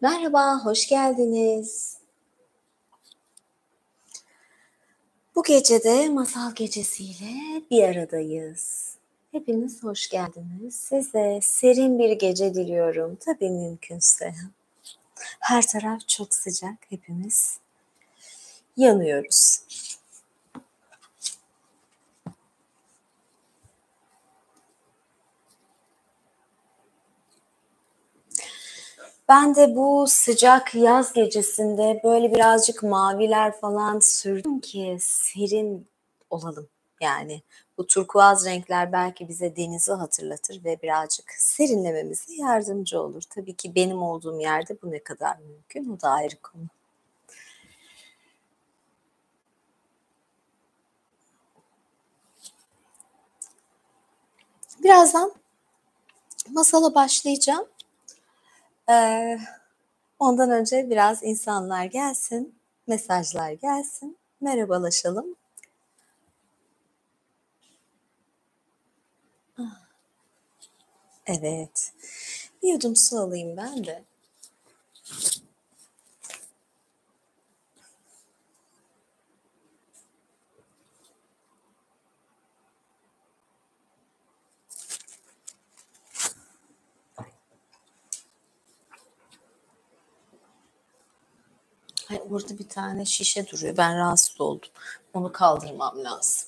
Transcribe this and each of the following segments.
Merhaba, hoş geldiniz. Bu gece de masal gecesiyle bir aradayız. Hepiniz hoş geldiniz. Size serin bir gece diliyorum. Tabii mümkünse. Her taraf çok sıcak. Hepimiz yanıyoruz. Ben de bu sıcak yaz gecesinde böyle birazcık maviler falan sürdüm ki serin olalım. Yani bu turkuaz renkler belki bize denizi hatırlatır ve birazcık serinlememize yardımcı olur. Tabii ki benim olduğum yerde bu ne kadar mümkün, o da ayrı konu. Birazdan masala başlayacağım. Ee, Ondan önce biraz insanlar gelsin, mesajlar gelsin, merhabalaşalım. Evet, bir yudum su alayım ben de. Ay, orada bir tane şişe duruyor. Ben rahatsız oldum. Onu kaldırmam lazım.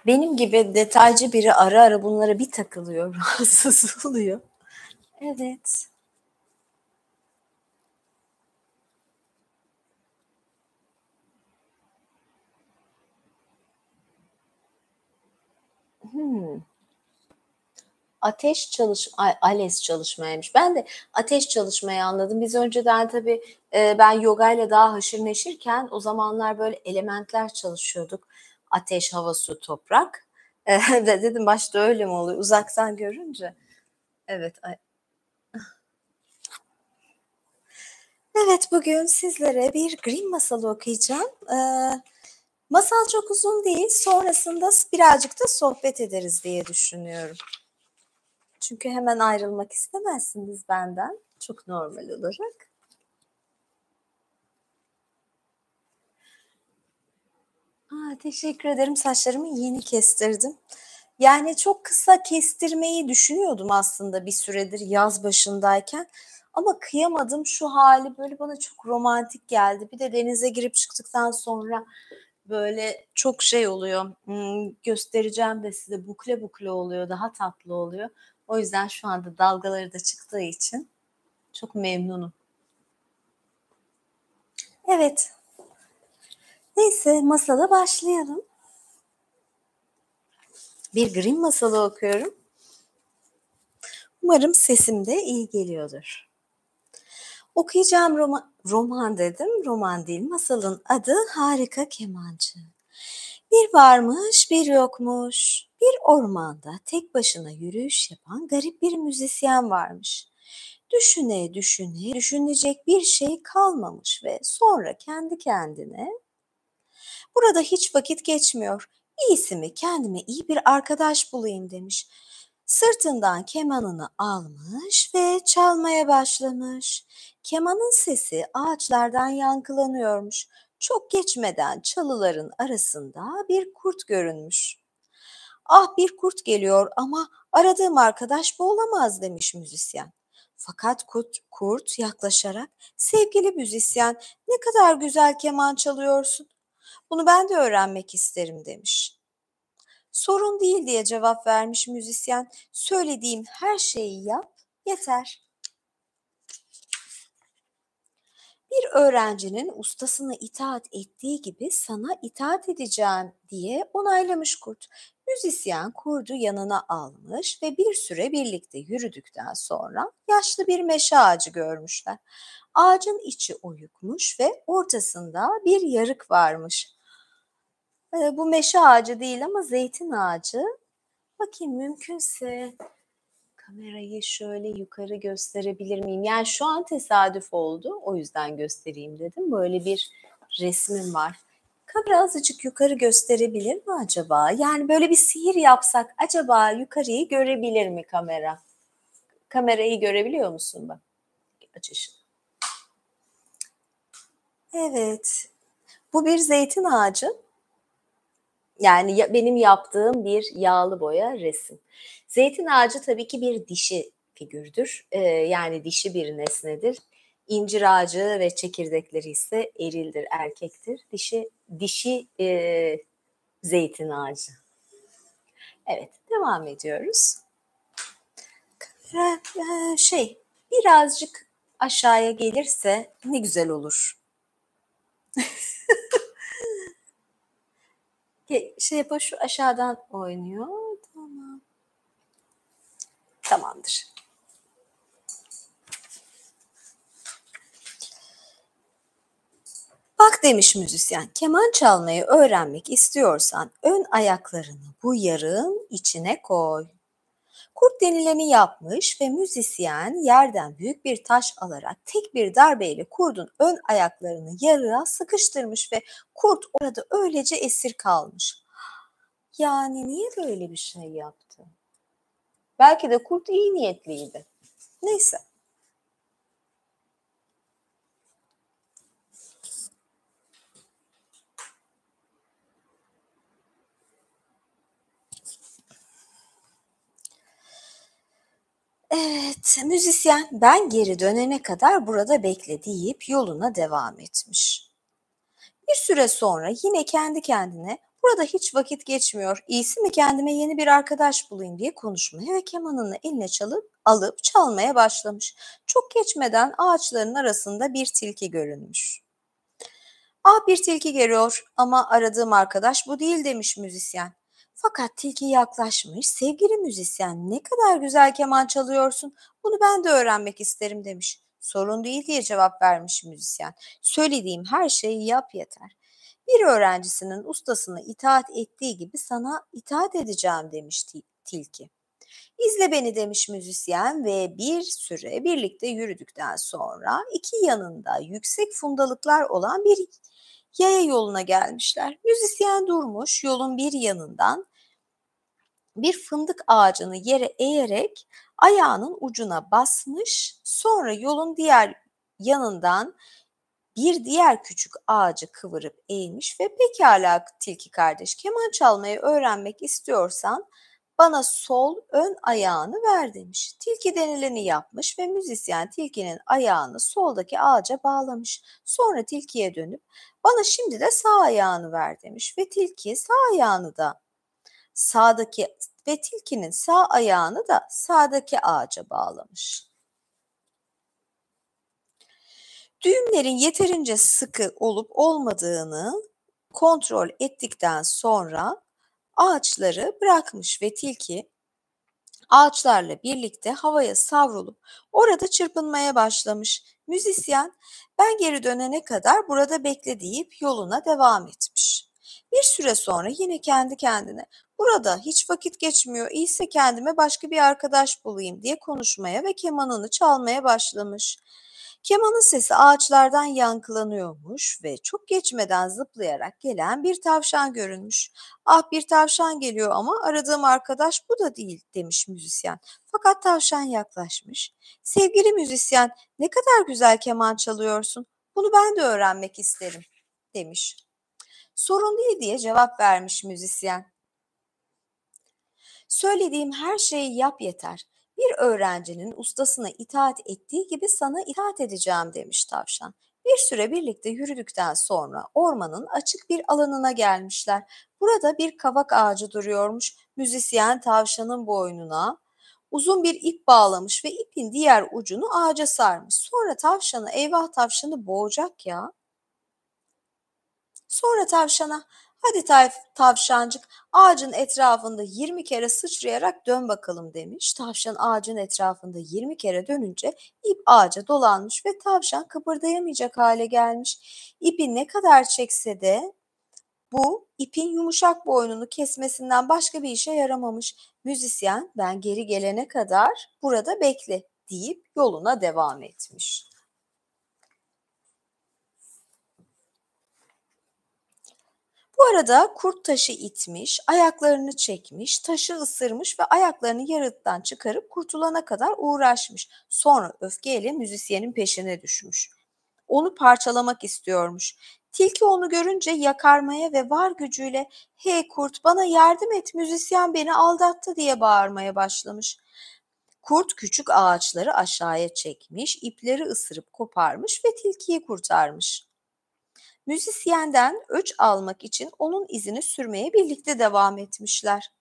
Benim gibi detaycı biri ara ara bunlara bir takılıyor. Rahatsız oluyor. Evet. Hmm. ALES çalışmaymış. Ben de ateş çalışmayı anladım. Biz önceden tabii ben yogayla daha haşır neşirken o zamanlar böyle elementler çalışıyorduk. Ateş, hava, su, toprak. Dedim başta öyle mi oluyor uzaktan görünce? Evet. Evet, bugün sizlere bir Grimm masalı okuyacağım. Masal çok uzun değil, sonrasında birazcık da sohbet ederiz diye düşünüyorum. Çünkü hemen ayrılmak istemezsiniz benden, çok normal olarak. Teşekkür ederim, saçlarımı yeni kestirdim. Yani çok kısa kestirmeyi düşünüyordum aslında bir süredir yaz başındayken. Ama kıyamadım, şu hali böyle bana çok romantik geldi. Bir de denize girip çıktıktan sonra böyle çok şey oluyor, göstereceğim de size, bukle bukle oluyor, daha tatlı oluyor. O yüzden şu anda dalgaları da çıktığı için çok memnunum. Evet, neyse masala başlayalım. Bir Grimm masalı okuyorum. Umarım sesim de iyi geliyordur. Okuyacağım roman dedim, roman değil. Masalın adı Harika Kemancı. Bir varmış, bir yokmuş. Bir ormanda tek başına yürüyüş yapan garip bir müzisyen varmış. Düşüne düşüne düşünecek bir şey kalmamış ve sonra kendi kendine burada hiç vakit geçmiyor. İyisi mi kendime iyi bir arkadaş bulayım demiş. Sırtından kemanını almış ve çalmaya başlamış. Kemanın sesi ağaçlardan yankılanıyormuş. Çok geçmeden çalıların arasında bir kurt görünmüş. Ah, bir kurt geliyor ama aradığım arkadaş bu olamaz demiş müzisyen. Fakat kurt yaklaşarak sevgili müzisyen ne kadar güzel keman çalıyorsun. Bunu ben de öğrenmek isterim demiş. Sorun değil diye cevap vermiş müzisyen. Söylediğim her şeyi yap, yeter. Bir öğrencinin ustasına itaat ettiği gibi sana itaat edeceğim diye onaylamış kurt. Müzisyen kurdu yanına almış ve bir süre birlikte yürüdükten sonra yaşlı bir meşe ağacı görmüşler. Ağacın içi oyukmuş ve ortasında bir yarık varmış. Bu meşe ağacı değil ama zeytin ağacı. Bakayım mümkünse kamerayı şöyle yukarı gösterebilir miyim? Yani şu an tesadüf oldu. O yüzden göstereyim dedim. Böyle bir resmim var. Kamera azıcık yukarı gösterebilir mi acaba? Yani böyle bir sihir yapsak acaba yukarıyı görebilir mi kamera? Kamerayı görebiliyor musun bak? Aç ışığı. Evet. Bu bir zeytin ağacı. Yani benim yaptığım bir yağlı boya resim. Zeytin ağacı tabii ki bir dişi figürdür. Yani dişi bir nesnedir. İncir ağacı ve çekirdekleri ise erildir, erkektir. Dişi zeytin ağacı. Evet, devam ediyoruz. Birazcık aşağıya gelirse ne güzel olur. Şu aşağıdan oynuyor. Tamam. Tamamdır. Bak demiş müzisyen, keman çalmayı öğrenmek istiyorsan ön ayaklarını bu yarığın içine koy. Kurt denileni yapmış ve müzisyen yerden büyük bir taş alarak tek bir darbeyle kurdun ön ayaklarını yarığa sıkıştırmış ve kurt orada öylece esir kalmış. Yani niye böyle bir şey yaptı? Belki de kurt iyi niyetliydi. Neyse. Evet, müzisyen ben geri dönene kadar burada bekle deyip yoluna devam etmiş. Bir süre sonra yine kendi kendine burada hiç vakit geçmiyor, iyisi mi kendime yeni bir arkadaş bulayım diye konuşmaya ve kemanını eline alıp çalmaya başlamış. Çok geçmeden ağaçların arasında bir tilki görünmüş. Ah bir tilki geliyor ama aradığım arkadaş bu değil demiş müzisyen. Fakat tilki yaklaşmış, sevgili müzisyen ne kadar güzel keman çalıyorsun, bunu ben de öğrenmek isterim demiş. Sorun değil diye cevap vermiş müzisyen. Söylediğim her şeyi yap yeter. Bir öğrencisinin ustasına itaat ettiği gibi sana itaat edeceğim demiş tilki. İzle beni demiş müzisyen ve bir süre birlikte yürüdükten sonra iki yanında yüksek fundalıklar olan bir yaya yoluna gelmişler. Müzisyen durmuş, yolun bir yanından bir fındık ağacını yere eğerek ayağının ucuna basmış, sonra yolun diğer yanından bir diğer küçük ağacı kıvırıp eğmiş ve pekala tilki kardeş, keman çalmayı öğrenmek istiyorsan bana sol ön ayağını ver demiş. Tilki denileni yapmış ve müzisyen tilkinin ayağını soldaki ağaca bağlamış. Sonra tilkiye dönüp bana şimdi de sağ ayağını ver demiş ve tilki sağ ayağını da sağdaki ve tilkinin sağ ayağını da sağdaki ağaca bağlamış. Düğümlerin yeterince sıkı olup olmadığını kontrol ettikten sonra ağaçları bırakmış ve tilki ağaçlarla birlikte havaya savrulup orada çırpınmaya başlamış. Müzisyen ben geri dönene kadar burada bekle deyip yoluna devam etmiş. Bir süre sonra yine kendi kendine burada hiç vakit geçmiyor, iyiyse kendime başka bir arkadaş bulayım diye konuşmaya ve kemanını çalmaya başlamış. Kemanın sesi ağaçlardan yankılanıyormuş ve çok geçmeden zıplayarak gelen bir tavşan görünmüş. Ah bir tavşan geliyor ama aradığım arkadaş bu da değil demiş müzisyen. Fakat tavşan yaklaşmış. Sevgili müzisyen ne kadar güzel keman çalıyorsun. Bunu ben de öğrenmek isterim demiş. Sorun değil diye cevap vermiş müzisyen. Söylediğim her şeyi yap yeter. Bir öğrencinin ustasına itaat ettiği gibi sana itaat edeceğim demiş tavşan. Bir süre birlikte yürüdükten sonra ormanın açık bir alanına gelmişler. Burada bir kavak ağacı duruyormuş. Müzisyen tavşanın boynuna uzun bir ip bağlamış ve ipin diğer ucunu ağaca sarmış. Sonra tavşana eyvah tavşanı boğacak ya. Sonra tavşana hadi tavşancık ağacın etrafında 20 kere sıçrayarak dön bakalım demiş. Tavşan ağacın etrafında 20 kere dönünce ip ağaca dolanmış ve tavşan kıpırdayamayacak hale gelmiş. İpi ne kadar çekse de bu ipin yumuşak boynunu kesmesinden başka bir işe yaramamış. Müzisyen ben geri gelene kadar burada bekle deyip yoluna devam etmiş. Bu arada kurt taşı itmiş, ayaklarını çekmiş, taşı ısırmış ve ayaklarını yarıktan çıkarıp kurtulana kadar uğraşmış. Sonra öfkeyle müzisyenin peşine düşmüş. Onu parçalamak istiyormuş. Tilki onu görünce yakarmaya ve var gücüyle "Hey kurt, bana yardım et, müzisyen beni aldattı." diye bağırmaya başlamış. Kurt küçük ağaçları aşağıya çekmiş, ipleri ısırıp koparmış ve tilkiyi kurtarmış. Müzisyenden öç almak için onun izini sürmeye birlikte devam etmişler.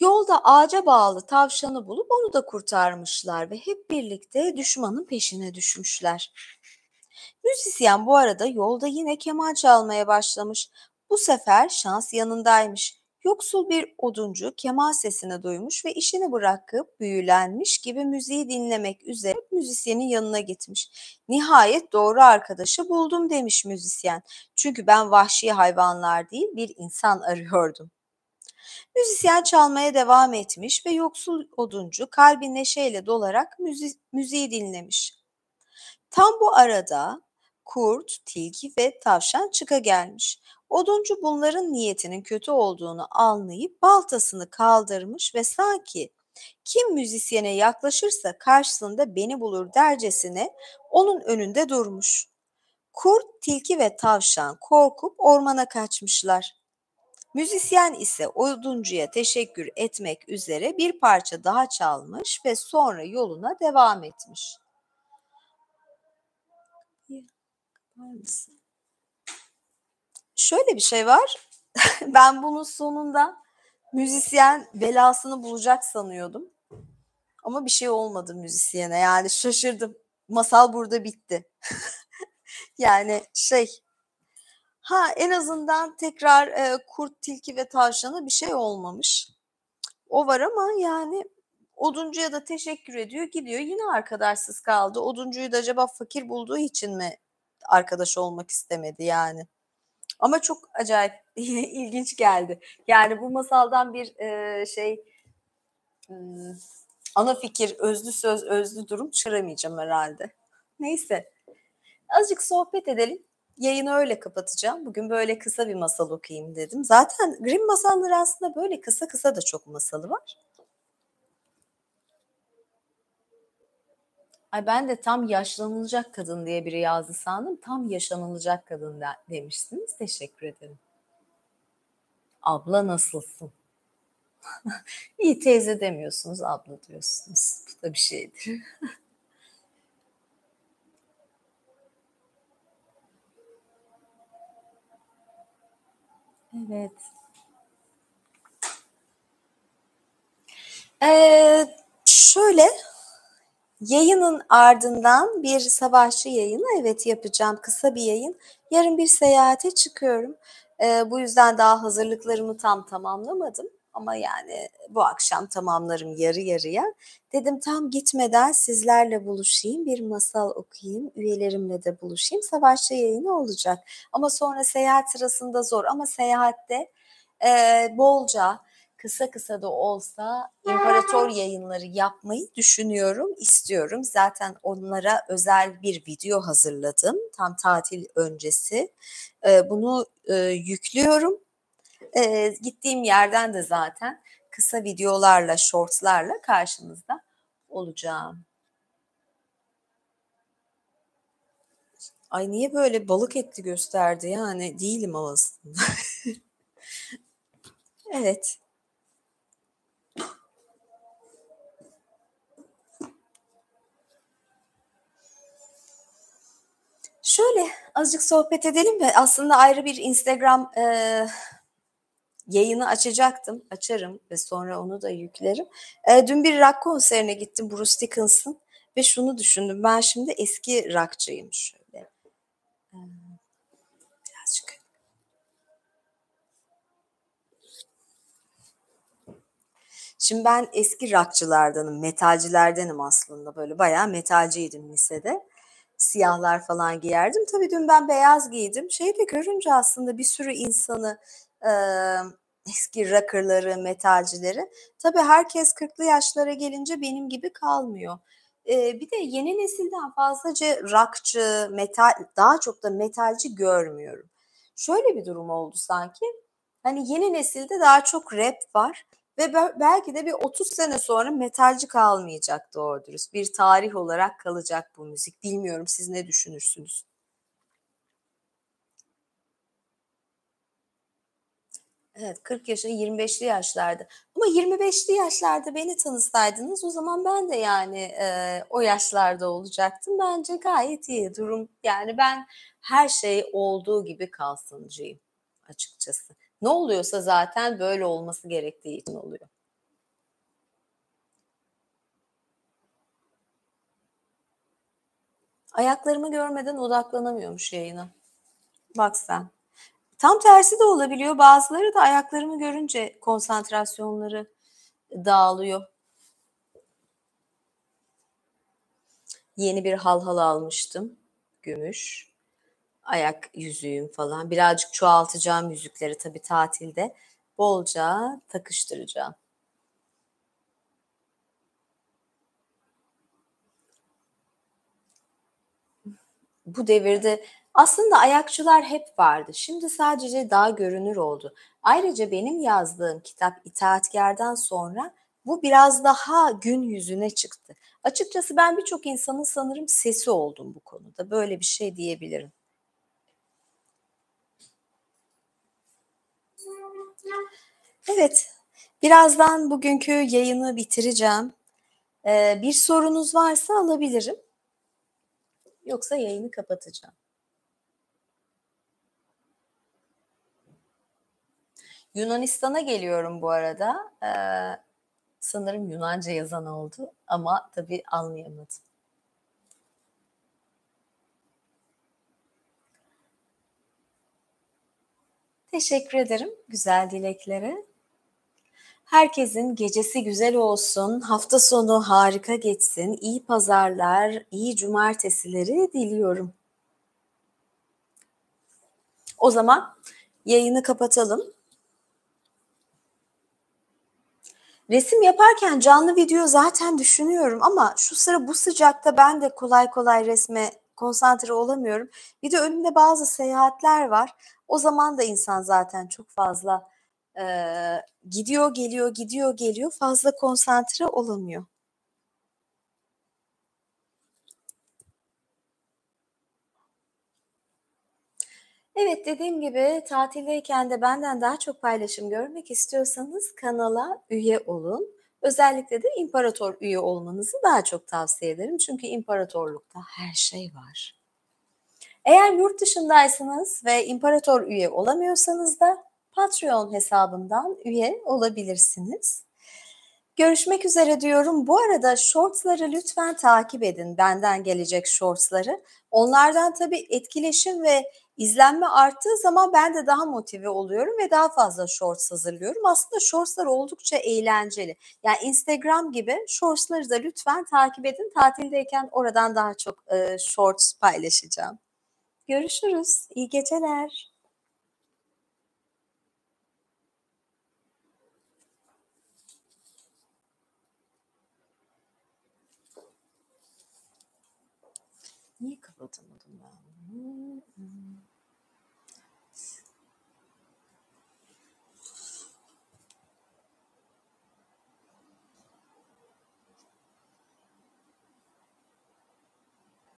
Yolda ağaca bağlı tavşanı bulup onu da kurtarmışlar ve hep birlikte düşmanın peşine düşmüşler. Müzisyen bu arada yolda yine keman çalmaya başlamış. Bu sefer şans yanındaymış. Yoksul bir oduncu keman sesini duymuş ve işini bırakıp büyülenmiş gibi müziği dinlemek üzere müzisyenin yanına gitmiş. "Nihayet doğru arkadaşı buldum." demiş müzisyen. "Çünkü ben vahşi hayvanlar değil bir insan arıyordum." Müzisyen çalmaya devam etmiş ve yoksul oduncu kalbi neşeyle dolarak müziği dinlemiş. Tam bu arada kurt, tilki ve tavşan çıka gelmiş. Oduncu bunların niyetinin kötü olduğunu anlayıp baltasını kaldırmış ve sanki kim müzisyene yaklaşırsa karşısında beni bulur dercesine onun önünde durmuş. Kurt, tilki ve tavşan korkup ormana kaçmışlar. Müzisyen ise oduncuya teşekkür etmek üzere bir parça daha çalmış ve sonra yoluna devam etmiş. Var mısın? Şöyle bir şey var. Ben bunun sonunda müzisyen belasını bulacak sanıyordum. Ama bir şey olmadı müzisyene. Yani şaşırdım. Masal burada bitti. Yani en azından tekrar kurt, tilki ve tavşana bir şey olmamış. O var ama yani oduncuya da teşekkür ediyor, gidiyor. Yine arkadaşsız kaldı. Oduncuyu da acaba fakir bulduğu için mi arkadaş olmak istemedi yani? Ama çok acayip ilginç geldi. Yani bu masaldan bir ımm, ana fikir, özlü söz, özlü durum çıkaramayacağım herhalde. Neyse, azıcık sohbet edelim. Yayını öyle kapatacağım. Bugün böyle kısa bir masal okuyayım dedim. Zaten Grimm masalları aslında böyle kısa kısa da çok masalı var. Ay ben de tam yaşlanılacak kadın diye biri yazdı sandım. Tam yaşanılacak kadın demişsiniz. Teşekkür ederim. Abla nasılsın? İyi teyze demiyorsunuz, abla diyorsunuz. Bu da bir şeydir. Evet. Şöyle, yayının ardından bir sabahçı yayını evet yapacağım, kısa bir yayın. Yarın bir seyahate çıkıyorum. Bu yüzden daha hazırlıklarımı tam tamamlamadım ama yani bu akşam tamamlarım yarı yarıya. Dedim tam gitmeden sizlerle buluşayım, bir masal okuyayım, üyelerimle de buluşayım. Savaşçı yayını olacak ama sonra seyahat sırasında zor ama seyahatte bolca kısa kısa da olsa imparator yayınları yapmayı düşünüyorum, istiyorum. Zaten onlara özel bir video hazırladım tam tatil öncesi. Bunu yüklüyorum. Gittiğim yerden de zaten kısa videolarla, shortslarla karşınızda olacağım. Ay niye böyle balık etli gösterdi yani değilim ama aslında. Evet. Şöyle azıcık sohbet edelim ve aslında ayrı bir Instagram yayını açacaktım. Açarım ve sonra onu da yüklerim. Dün bir rock konserine gittim Bruce Dickinson'ın ve şunu düşündüm. Ben şimdi eski rockçıyım şöyle. Birazcık. Şimdi ben eski rockçılardanım, metalcilerdenim aslında. Böyle bayağı metalciydim lisede. Siyahlar falan giyerdim. Tabii dün ben beyaz giydim. Şeyi de görünce aslında bir sürü insanı, eski rocker'ları, metalcileri. Tabii herkes 40'lı yaşlara gelince benim gibi kalmıyor. Bir de yeni nesilden fazlaca rockçı, metal, daha çok da metalci görmüyorum. Şöyle bir durum oldu sanki. Hani yeni nesilde daha çok rap var ve belki de bir 30 sene sonra metalci kalmayacak doğru dürüst. Bir tarih olarak kalacak bu müzik. Bilmiyorum siz ne düşünürsünüz? Evet, 40 yaşında, 25'li yaşlarda. Ama 25'li yaşlarda beni tanısaydınız o zaman ben de yani, o yaşlarda olacaktım. Bence gayet iyi durum. Yani ben her şey olduğu gibi kalsıncıyım açıkçası. Ne oluyorsa zaten böyle olması gerektiği için oluyor. Ayaklarımı görmeden odaklanamıyormuş yayına. Bak sen. Tam tersi de olabiliyor. Bazıları da ayaklarımı görünce konsantrasyonları dağılıyor. Yeni bir halhal almıştım. Gümüş. Ayak yüzüğüm falan. Birazcık çoğaltacağım yüzükleri tabii tatilde. Bolca takıştıracağım. Bu devirde aslında ayakçılar hep vardı. Şimdi sadece daha görünür oldu. Ayrıca benim yazdığım kitap İtaatkâr'dan sonra bu biraz daha gün yüzüne çıktı. Açıkçası ben birçok insanın sanırım sesi oldum bu konuda. Böyle bir şey diyebilirim. Evet, birazdan bugünkü yayını bitireceğim. Bir sorunuz varsa alabilirim. Yoksa yayını kapatacağım. Yunanistan'a geliyorum bu arada. Sanırım Yunanca yazan oldu ama tabii anlayamadım. Teşekkür ederim güzel dileklere. Herkesin gecesi güzel olsun, hafta sonu harika geçsin, iyi pazarlar, iyi cumartesileri diliyorum. O zaman yayını kapatalım. Resim yaparken canlı video zaten düşünüyorum ama şu sıra bu sıcakta ben de kolay kolay resme konsantre olamıyorum. Bir de önümde bazı seyahatler var. O zaman da insan zaten çok fazla, gidiyor geliyor, gidiyor geliyor, fazla konsantre olamıyor. Evet, dediğim gibi tatildeyken de benden daha çok paylaşım görmek istiyorsanız kanala üye olun. Özellikle de imparator üye olmanızı daha çok tavsiye ederim. Çünkü imparatorlukta her şey var. Eğer yurt dışındaysanız ve imparator üye olamıyorsanız da Patreon hesabından üye olabilirsiniz. Görüşmek üzere diyorum. Bu arada shortsları lütfen takip edin. Benden gelecek shortsları. Onlardan tabii etkileşim ve izlenme arttığı zaman ben de daha motive oluyorum ve daha fazla shorts hazırlıyorum. Aslında shortslar oldukça eğlenceli. Yani Instagram gibi shortsları da lütfen takip edin. Tatildeyken oradan daha çok shorts paylaşacağım. Görüşürüz. İyi geceler. Niye kapatamadım ben bunu?